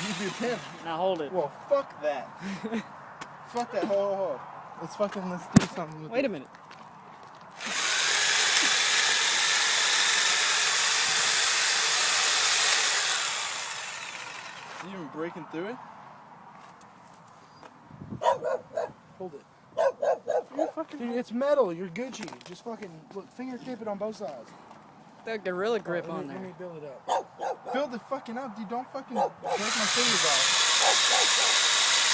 You be a pimp. Now hold it. Well, fuck that. Fuck that. Hold. Let's do something with it. Wait a minute. You even breaking through it? Hold it. Dude, it's metal. You're Gucci. Just fucking look. Finger tape it on both sides. The gorilla grip Let on me there. build it up. Build it fucking up, dude. Don't fucking break my fingers off.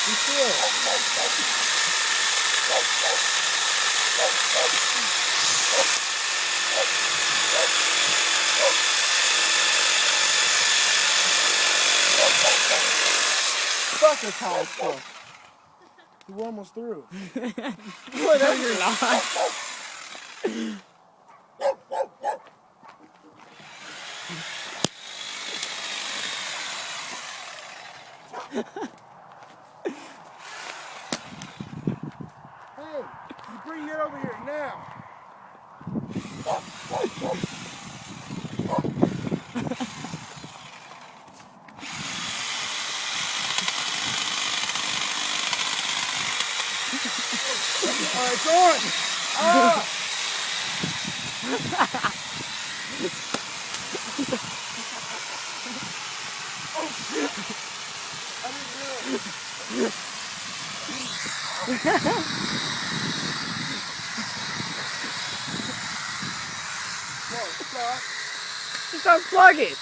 Be still. Fuck, that's high as fuck. We're almost through. Whatever, you're not. Hey, you bring it over here now. Alright, it's on! Ah! Oh shit! I didn't realize. Whoa, stop. Just unplug it.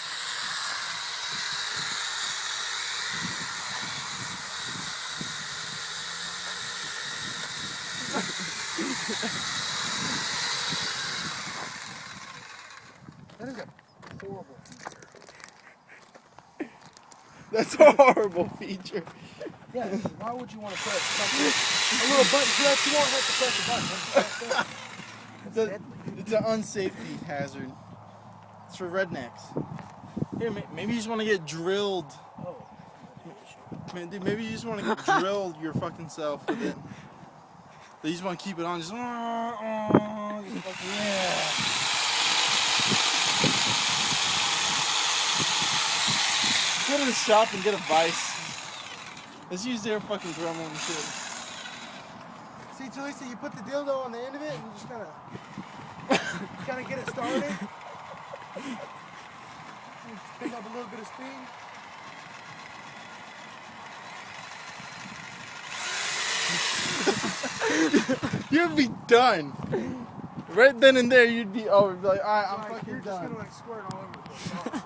That is a horrible feature. That's a horrible feature. Yeah, why would you want to press something? A little button press, you won't have to press the button. It's an unsafety hazard. It's for rednecks. Here, maybe you just want to get drilled. Oh. Man, dude, maybe you just want to get drilled your fucking self with it. But you just want to keep it on, just yeah. Go to the shop and get a vice. Let's use their fucking Dremel and shit. See, Talisa, you put the dildo on the end of it and you just kind of get it started. Pick up a little bit of speed. You'd be done. Right then and there, you'd be over. You'd be like, alright, I'm fucking done. You're just gonna like squirt all over the place.